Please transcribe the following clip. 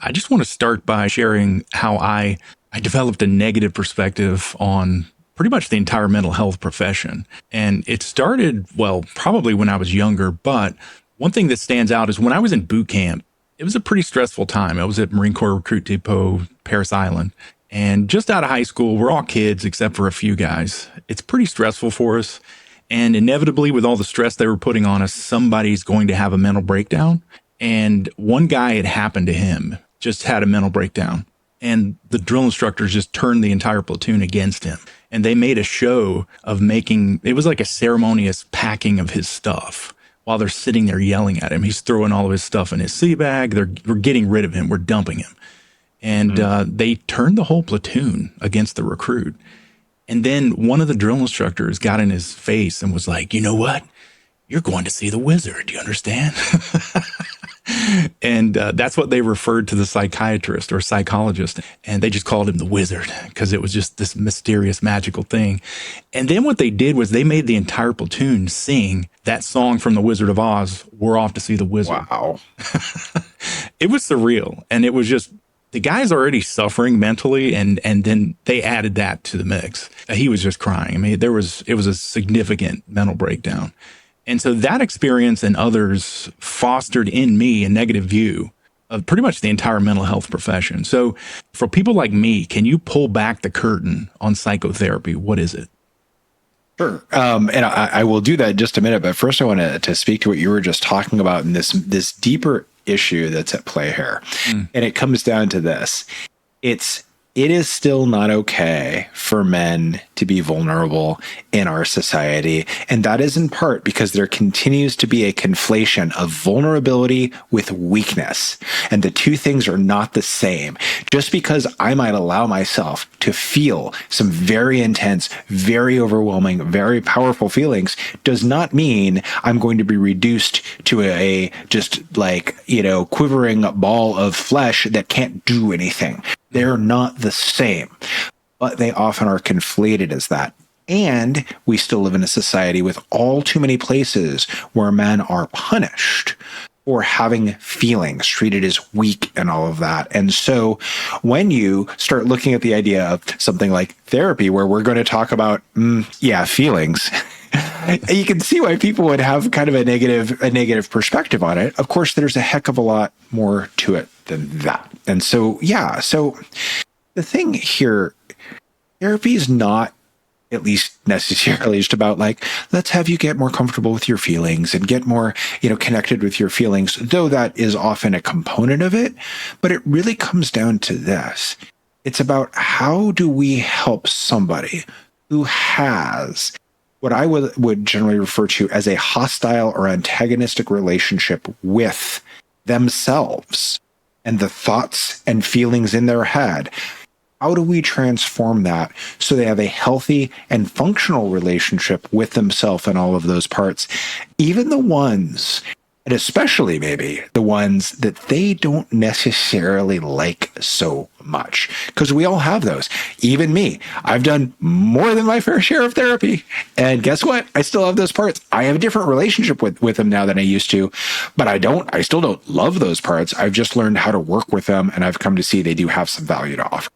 I just want to start by sharing how I developed a negative perspective on pretty much the entire mental health profession. And it started, well, probably when I was younger, but one thing that stands out is when I was in boot camp, it was a pretty stressful time. I was at Marine Corps Recruit Depot, Paris Island, and just out of high school, we're all kids except for a few guys. It's pretty stressful for us. And inevitably, with all the stress they were putting on us, somebody's going to have a mental breakdown. And one guy, it happened to him, just had a mental breakdown. And the drill instructors just turned the entire platoon against him. And they made a show of it was like a ceremonious packing of his stuff while they're sitting there yelling at him. He's throwing all of his stuff in his sea bag. We're getting rid of him. We're dumping him. And they turned the whole platoon against the recruit. And then one of the drill instructors got in his face and was like, you know what? You're going to see the wizard. Do you understand? And that's what they referred to the psychiatrist or psychologist. And they just called him the wizard because it was just this mysterious, magical thing. And then what they did was they made the entire platoon sing that song from The Wizard of Oz, We're Off to See the Wizard. Wow. It was surreal. And it was just, the guy's already suffering mentally, and then they added that to the mix. He was just crying. I mean, it was a significant mental breakdown. And so that experience and others fostered in me a negative view of pretty much the entire mental health profession. So for people like me, can you pull back the curtain on psychotherapy? What is it? Sure. And I will do that in just a minute. But first, I want to speak to what you were just talking about in this deeper issue that's at play here. And it comes down to this. It is still not okay for men to be vulnerable in our society. And that is in part because there continues to be a conflation of vulnerability with weakness. And the two things are not the same. Just because I might allow myself to feel some very intense, very overwhelming, very powerful feelings does not mean I'm going to be reduced to a just like, quivering ball of flesh that can't do anything. They're not the same, but they often are conflated as that. And we still live in a society with all too many places where men are punished for having feelings, treated as weak and all of that. And so when you start looking at the idea of something like therapy, where we're going to talk about, feelings, you can see why people would have kind of a negative perspective on it. Of course, there's a heck of a lot more to it than that. And so, so the thing here, therapy is not at least necessarily just about like, let's have you get more comfortable with your feelings and get more, connected with your feelings, though that is often a component of it. But it really comes down to this. It's about how do we help somebody who has what I would generally refer to as a hostile or antagonistic relationship with themselves and the thoughts and feelings in their head. How do we transform that so they have a healthy and functional relationship with themselves and all of those parts, even the ones, and especially maybe the ones that they don't necessarily like so much? Because we all have those. Even me. I've done more than my fair share of therapy. And guess what? I still have those parts. I have a different relationship with them now than I used to, but I still don't love those parts. I've just learned how to work with them, and I've come to see they do have some value to offer.